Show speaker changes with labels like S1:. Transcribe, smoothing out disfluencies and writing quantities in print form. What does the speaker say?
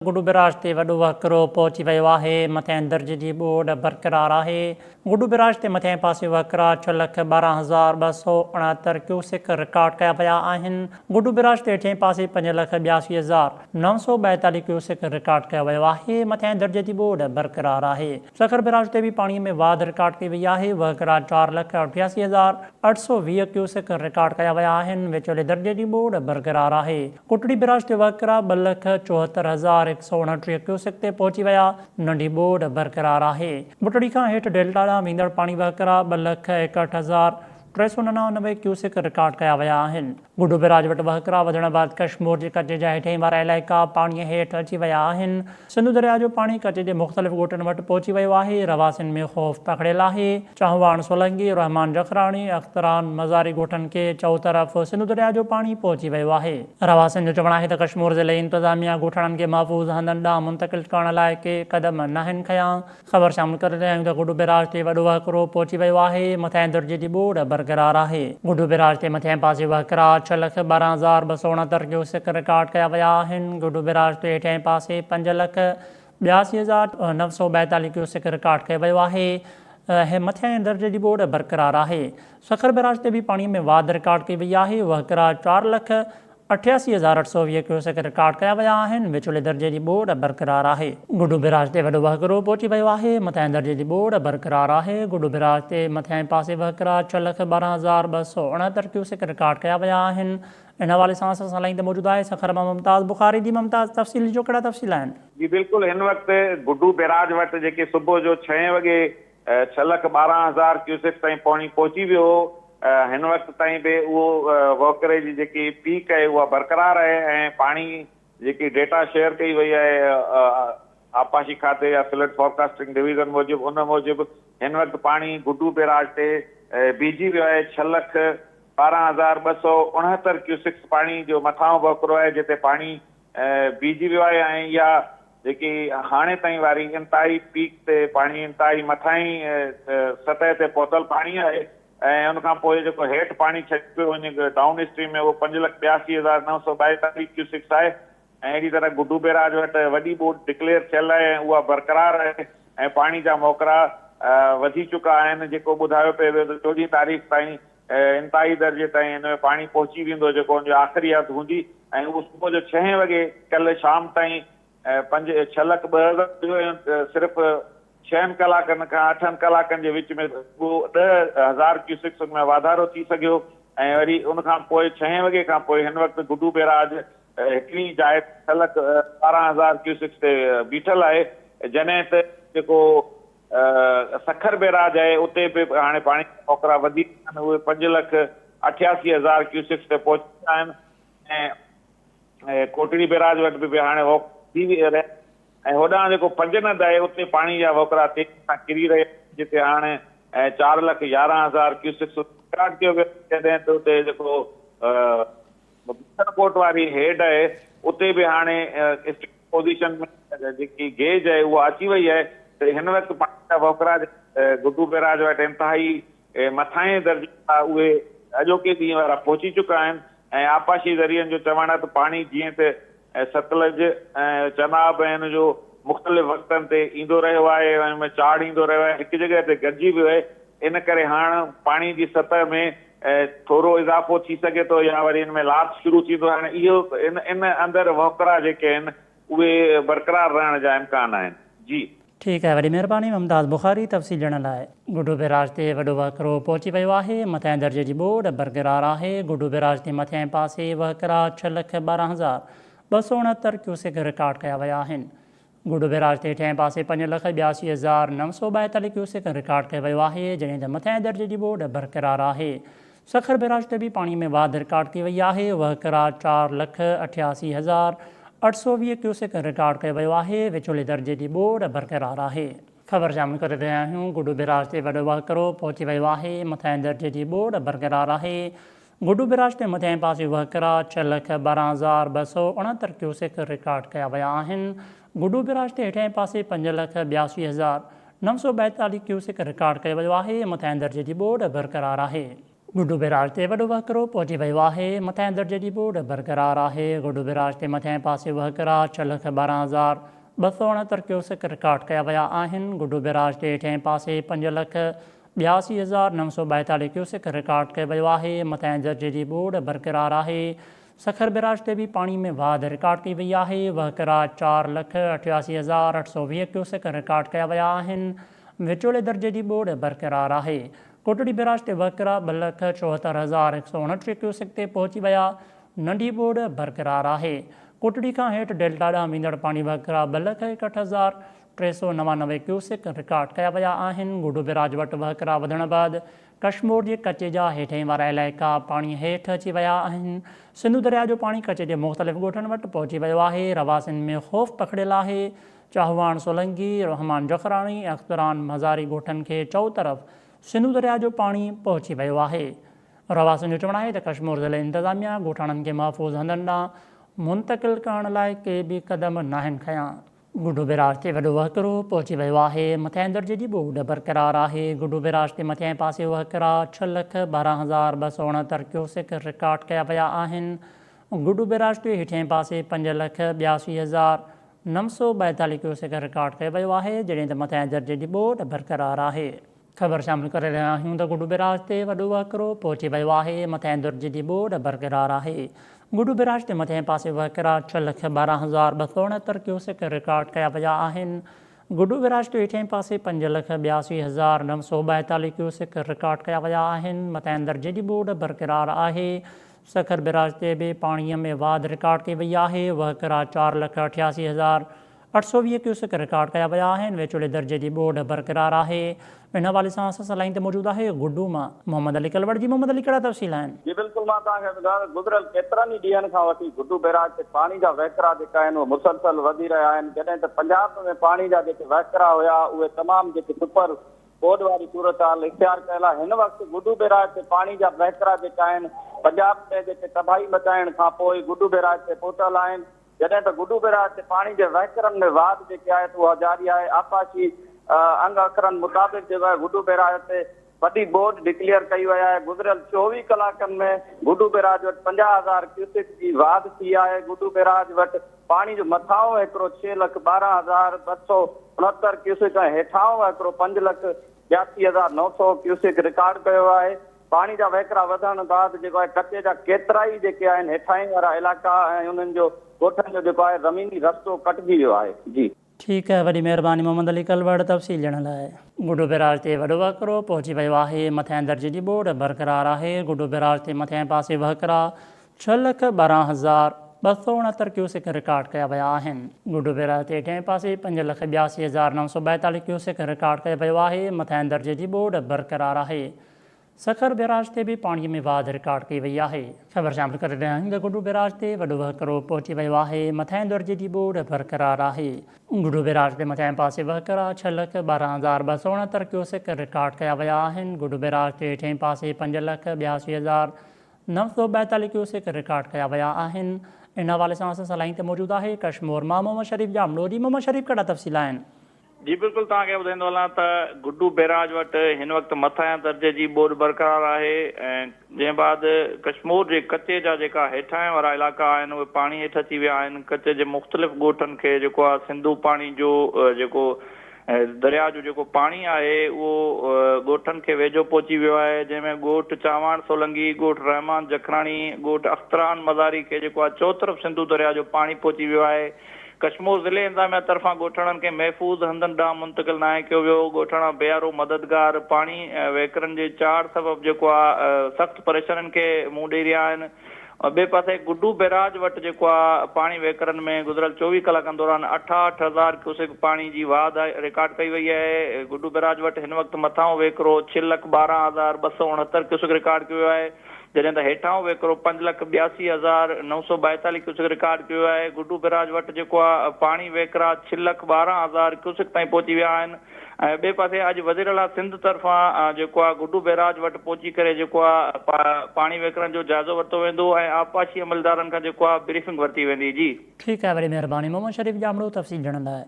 S1: गुडू बिराज ते वॾो वकिरो पहुची वियो आहे। मथिएं दर्जे जी ॿोॾ बरक़रार आहे। गुडू बिराज ते मथिएं पासे वकिरा 6,12,269 क्यूसेक रिकॉर्ड कया विया आहिनि। गुडू बिराज ते हेठिएं पासे 5,82,942 क्यूसेक रिकॉर्ड कयो वियो आहे। मथिएं दर्जे जी ॿोॾ बरक़रार आहे। सखर बिराज ते बि पाणीअ में वाध रिकॉर्ड कई वई आहे। वकिरा 4,88,820 क्यूसेक रिकॉर्ड कया विया आहिनि। विचोले दर्जे जी ॿोॾ बरक़रार आहे। कुटड़ी बिराज ते वकिरा 2,74,129 क्यूसेक ते पहुची विया। नंढी ॿोॾ बरक़रार आहे। बुटड़ी खां हेठि डेल्टा ॾांहुं वेंदड़ पाणी वकिरा 2,61,399 क्यूसेक रिकॉर्ड कया विया आहिनि। गुडू बिराज वटि वकिरा वधण बैदि कशमोर जे कचे जा हेठिएं वारा इलाइक़ा पाणीअ हेठि अची विया आहिनि। सिंधु दरिया जो पाणी कचे जे मुख़्तलिफ़ ॻोठनि वटि पहुची वियो आहे। रवासियुनि में ख़ौफ़ पखिड़ियल आहे। चांहवाण, सोलंगी, रहमान जखराणी, अख़्तरान, मज़ारी ॻोठनि खे चओ तरफ़ सिंधु दरिया जो पाणी पहुची वियो आहे। रवासियुनि जो चवणु आहे त कशमोर ज़िले इंतिज़ामिया ॻोठणनि खे महफ़ूज़ हंधनि ॾांहुं मुंतक़िल करण लाइ के क़दम न आहिनि खयां। ख़बर शामिल करे रहिया आहियूं त गुडू बिराज ते वॾो वकिरो पहुची वियो आहे। मथिएं दर्जे जी ॿोॾ बरक़रार आहे। गुडू बिराज ते मथिएं पासे वकिरा 6,12,269 क्यूसेक रिकॉर्ड कया विया आहिनि। गुडू बिराज ते हेठिएं पासे 5,82,942 क्यूसेक रिकॉर्ड कयो वियो आहे। मथिएं दर्जे जी ॿोॾ बरक़रार आहे। सखर बिराज ते बि पाणीअ में वाध रिकॉर्ड कई वई आहे। वकिरा 4,88,820 क्यूसेक रिकॉर्ड कया विया आहिनि। विचोले दर्जे जी ॿोॾ बरक़रार आहे। गुडू बिराज ते वॾो वकिरो पहुची वियो आहे। मथिएं दर्जे जी ॿोॾ बरक़रार आहे। गुडू बिराज ते मथिएं पासे वकिरा 6,12,269 क्यूसेक रिकॉर्ड कया विया आहिनि। इन हवाले सां असां सां लाइन ते मौजूदु आहे सखर मां मुमताज़ बुखारी जी। मुमताज़, तफ़सील जो कहिड़ा तफ़सील आहिनि?
S2: जी बिल्कुलु, हिन वक़्तु गुडू बिराज वटि जेके सुबुह जो 6 वॻे 6,12,000 क्यूसेक ताईं पाणी पहुची वियो हो। हिन वक़्तु ताईं बि उहो वकिरे जी जेकी पीक आहे उहा बरक़रार आहे ऐं पाणी जेकी डेटा शेयर कई वई आहे आपाशी खाते या फ्लड फॉरकास्टिंग डिवीज़न मूजिबि, उन मूजिबि हिन वक़्तु पाणी गुडू बिराज ते बीहजी वियो आहे। 6,12,269 क्यूसेक्स पाणी जो मथां वकिरो आहे जिते पाणी बीहजी वियो आहे ऐं इहा जेकी हाणे ताईं वारी इंतिहाई पीक ते पाणी इंतिहाई मथां ई सतह ते पहुतल पाणी आहे। ऐं उनखां पोइ जेको हेठि पाणी छॾियो पियो वञे डाउन स्ट्रीम में उहो 5,82,942 क्यूसेक्स आहे। ऐं अहिड़ी तरह गुडू बिराज वटि वॾी ॿोॾ डिक्लेयर थियल आहे ऐं उहा बरक़रार आहे ऐं पाणी जा मोकिरा वधी चुका आहिनि। जेको ॿुधायो पियो वियो त 14 तारीख़ ताईं इंतिहाई दर्जे ताईं हिन में पाणी पहुची वेंदो, जेको हुनजो आख़िरी हद हूंदी। ऐं उहो सुबुह जो 6 वॻे कल्ह शाम ताईं 6,02,000 सिर्फ़ु 6 कलाकनि खां 8 कलाकनि जे विच में उहो 10,000 क्यूसेक्स में वाधारो थी सघियो। ऐं वरी उनखां पोइ 6 वॻे खां पोइ हिन वक़्तु गुडू बिराज हिकिड़ी जाइ 6,12,000 क्यूसेक्स ते बीठल आहे। जॾहिं त जेको सखर बिराज आहे उते बि हाणे पाणी मोकिरा वधीक आहिनि। उहे 5,88,000 क्यूसेक्स ते पहुची आहिनि। ऐं कोटड़ी बिराज वटि बि हाणे थी रहे ऐं होॾां जेको पंजनद आहे उते पाणी जा वकिरा तेज़ी सां किरी रहे, जिते हाणे 4,11,000 क्यूसेक्स रिकॉर्ड कयो वियो। जॾहिं त उते जेको कोट वारी हेड आहे उते बि हाणे पोज़ीशन में जेकी गेज आहे उहा अची वई आहे। त हिन वक़्तु पाणी जा वकिरा गुडू बिराज वटि इंतिहाई मथां दर्जे खां उहे अॼोके ॾींहं वारा पहुची चुका आहिनि। ऐं आपाशी ज़रियनि जो चवणु आहे त पाणी जीअं त सतलज ऐं चनाब ऐं हिन जो मुख़्तलिफ़ वक़्तनि ते ईंदो रहियो आहे, हुन में चाढ़ ईंदो रहियो आहे, हिकु जॻह ते गॾिजी वियो आहे। इन करे हाणे पाणी जी सतह में थोरो इज़ाफ़ो थी सघे थो या वरी हिन में लास्ट शुरू थींदो। हाणे इहो इन अंदरि वकिरा जेके आहिनि उहे बरक़रार रहण जा इम्कान आहिनि। जी
S1: ठीकु आहे, वॾी महिरबानी मुमताज़ बुखारी तफ़सील ॾियण लाइ। गुडू बिराज ते वॾो वकिरो पहुची वियो आहे। मथिएं दर्जे जी ॿोॾ बरक़रार आहे। गुडू बिराज ते मथिएं पासे वकिरा 6,12,269 क्यूसेक रिकॉर्ड कया विया आहिनि। गुडू बिराज ते हेठिएं पासे 5,82,942 क्यूसेक रिकॉर्ड कयो वियो आहे। जॾहिं त मथिएं दर्जे जी ॿोॾ बरक़रार आहे। सखर बिराज ते बि पाणीअ में वाध रिकॉर्ड कई वई आहे। वकिरा 4,88,820 क्यूसेक रिकॉर्ड कयो वियो आहे। विचोले दर्जे जी ॿोॾ बरक़रार आहे। ख़बर शामिल करे रहिया आहियूं। गुडू बिराज ते वॾो वकिरो पहुची वियो आहे। मथिएं दर्जे जी ॿोॾ बरक़रार आहे। गुडू बिराज ते मथिएं पासे वकिरा 6,12,269 क्यूसेक रिकॉर्ड कया विया आहिनि। गुडू बिराज ते हेठिएं पासे 5,82,942 क्यूसेक रिकॉर्ड कयो वियो आहे। मथिएं दर्जे जी ॿोॾ बरक़रार आहे। गुड्डू बैराज ते वॾो वहकिरो पहुची वियो आहे। मथिएं दर्जे जी ॿोॾ बरक़रार आहे। गुड्डू बैराज ते मथिएं पासे वहकिरा 6,12,269 क्यूसेक रिकॉर्ड कया विया आहिनि। गुड्डू बैराज ते हेठिएं पासे 5,82,942 क्यूसेक रिकॉर्ड कयो वियो आहे। मथिएं दर्जे जी ॿोॾ बरक़रार आहे। सखर बैराज ते बि पाणी में वाध रिकॉर्ड कई वई आहे। वहकिरा 4,88,820 क्यूसेक रिकॉर्ड कया विया आहिनि। विचोले दर्जे जी ॿोॾ बरक़रार आहे। कोटड़ी बैराज ते वहकिरा 2,74,129 क्यूसेक ते पहुची विया। नंढी ॿोॾ बरक़रार आहे। कोटड़ी खां हेठि डेल्टा ॾांहुं वेंदड़ पाणी वहकिरा 2,61,399 क्यूसेक रिकॉर्ड कया विया आहिनि। गुड्डू बैराज वटि वहकिरा वधण बैदि कश्मीर जे कचे जा हेठिएं वारा इलाइक़ा पाणी हेठि अची विया आहिनि। सिंधु दरिया जो पाणी कचे जे मुख़्तलिफ़ ॻोठनि वटि पहुची वियो आहे। रवासियुनि में ख़ौफ़ पखिड़ियल आहे। चाहवान सोलंकी, रहमान जखराणी, अख़्तरान मज़ारी ॻोठनि खे चौतरफ़ सिंधु दरिया जो पाणी पहुची वियो आहे। रवासियुनि जो चवणु आहे त कश्मीर ज़िले इंतिज़ामिया ॻोठाणनि खे महफ़ूज़ हंधनि ॾांहुं मुंतक़िल करण लाइ के बि क़दम नाहिनि खयां। गुड्डू बैराज ते वॾो वहकिरो पहुची वियो आहे। मथिएं दर्जे जी ॿोॾ बरक़रार आहे। गुड्डू बैराज ते मथिएं पासे वहकिरा 6,12,269 क्यूसेक रिकॉर्ड कया विया आहिनि। गुड्डू बैराज ते हेठिएं पासे 5,82,942 क्यूसेक रिकॉर्ड कयो वियो आहे, जॾहिं त मथिएं दर्जे जी ॿोॾ बरक़रार आहे। ख़बर शामिल करे रहिया आहियूं त गुड्डू बैराज ते वॾो वहकिरो पहुची वियो आहे। मथिएं दर्जे जी ॿोॾ बरक़रार आहे। गुड्डू बैराज ते मथिएं पासे वहकिरा 6,12,269 क्यूसेक रिकॉर्ड कया विया आहिनि। गुड्डू बैराज ते हेठिएं पासे 5,82,942 क्यूसेक रिकॉर्ड कया विया आहिनि। मथिएं दर्जे जी ॿोॾ बरक़रार आहे। सखर बैराज ते बि पाणीअ में वाध रिकॉर्ड कई वई आहे। वहकिरा 4,88,820 क्यूसेक रिकॉर्ड कया विया आहिनि। विचोले दर्जे जी ॿोॾ बरक़रार आहे। इन हवाले सां असां लाइन ते मौजूदु आहे गुड्डू मां मोहम्मद अली कलवड़ जी। मोहम्मद अली, कहिड़ा तफ़सील आहिनि?
S3: जी बिल्कुलु, मां तव्हांखे ॿुधायां गुज़िरियल केतिरनि ई ॾींहंनि खां वठी गुड्डू बैराज ते पाणी जा वहकिरा जेका आहिनि उहे मुसलसल वधी रहिया आहिनि। जॾहिं त पंजाब में पाणी जा जेके वहकिरा हुया उहे तमामु जेके सुपर बोड वारी सूरत हाल इख़्तियार कयल आहे। हिन वक़्तु गुड्डू बैराज ते पाणी जा वहकिरा जेका आहिनि पंजाब में जेके तबाही मचाइण खां पोइ गुड्डू बैराज ते पहुतल आहिनि। जॾहिं त गुड्डू बैराज ते पाणी जे वहकिरनि में वाध जेके आहे उहा जारी आहे। आपाशी अंग अखरनि मुताबिक़ जेको आहे गुड्डू बैराज ते वॾी बोड डिक्लेयर कई वई आहे। गुज़िरियल 24 कलाकनि में गुड्डू बैराज वटि 50,000 क्यूसेक जी वाध थी आहे। गुड्डू बैराज वटि पाणी जो मथां हिकिड़ो 6,12,269 क्यूसेक ऐं हेठां हिकिड़ो 5,82,900 क्यूसेक रिकॉर्ड कयो आहे। पाणी जा वहकिरा वधण बैदि जेको आहे कचे जा केतिरा ई जेके आहिनि हेठां वारा इलाइक़ा ऐं उन्हनि जो ॻोठनि जो जेको आहे ज़मीनी रस्तो कटिजी वियो आहे। जी
S1: ठीकु आहे, वॾी महिरबानी मोहम्मद अली कलवड़ तफ़सील ॾियण लाइ। गुड्डू बैराज ते वॾो वहकिरो पहुची वियो आहे। मथिएं दर्जे जी ॿोॾ बरक़रार आहे। गुड्डू बैराज ते मथिएं पासे वहकिरा 6,12,269 क्यूसेक रिकॉर्ड कया विया आहिनि। गुड्डू बैराज ते हेठिएं पासे 5,82,942 क्यूसेक रिकॉर्ड कयो वियो आहे। मथिएं दर्जे जी ॿोॾ बरक़रार आहे। सखर बैराज ते बि पाणीअ में वाध रिकॉर्ड कई वई आहे। ख़बर शामिल करे रहिया आहियूं त गुड्डू बैराज ते वॾो वहकिरो पहुची वियो आहे। मथिएं दर्जे जी ॿोॾ बरक़रार आहे। गुड्डू बैराज ते मथिएं पासे वहकिरा 6,12,269 क्यूसेक रिकॉर्ड कया विया आहिनि। गुड्डू बैराज ते हेठिएं पासे 5,82,942 क्यूसेक रिकॉर्ड कया विया आहिनि। इन हवाले सां असां लाइन ते मौजूदु आहे कश्मीर मां मोहम्मद शरीफ़ जामलो जी। मोहम्मद शरीफ़, कहिड़ा तफ़सील आहिनि?
S2: जी बिल्कुलु, तव्हांखे ॿुधाईंदो हलां त गुड्डू बैराज वटि हिन वक़्तु मथियां दर्जे जी ॿोॾ बरक़रार आहे ऐं जंहिं बैदि कश्मीर जे कचे जा जेका हेठां वारा इलाइक़ा आहिनि उहे पाणी हेठि अची विया आहिनि। कचे जे मुख़्तलिफ़ ॻोठनि खे जेको आहे सिंधू पाणी जो जेको दरिया जो जेको पाणी आहे उहो ॻोठनि खे वेझो पहुची वियो आहे, जंहिंमें ॻोठ चांवाण सोलंकी, ॻोठ रहमान जखराणी, ॻोठ अख़्तरान मज़ारी खे जेको आहे चौतरफ़ सिंधु दरिया जो पाणी पहुची वियो आहे। कश्मीर ज़िले इंतिज़ामिया तरफ़ां ॻोठणनि खे महफ़ूज़ हंधनि ॾांहुं मुंतक़िल नाहे कयो वियो। ॻोठणा बेआरो मददगार पाणी वहकिरनि जे 4 सबबु जेको आहे सख़्तु परेशानियुनि खे मुंहुं ॾेई रहिया आहिनि। ॿिए पासे गुड्डू बैराज वटि जेको आहे पाणी वहकिरनि में गुज़िरियल 24 कलाकनि दौरान 68,000 क्यूसेक पाणी जी वाध रिकॉर्ड कई वई आहे। गुड्डू बैराज वटि हिन वक़्तु मथां वहकिरो 6,12,269 क्यूसेक रिकॉर्ड कयो आहे, जॾहिं त हेठां वहकिरो 5,82,942 क्यूसेक रिकॉर्ड कयो आहे। गुड्डू बैराज वटि जेको आहे पाणी वहकिरा 6,12,000 क्यूसेक ताईं पहुची विया आहिनि। ऐं ॿिए पासे अॼु वज़ीर सिंध तरफ़ां जेको आहे गुड्डू बैराज वटि पहुची करे जेको आहे पाणी वहकिरनि जो जाइज़ो वरितो वेंदो ऐं आपाशी अमलदारनि खां जेको आहे ब्रीफिंग वरिती वेंदी। जी
S1: ठीकु आहे, वॾी महिरबानी मोहम्मद शरीफ़ जामलो तफ़सील ॾियण लाइ।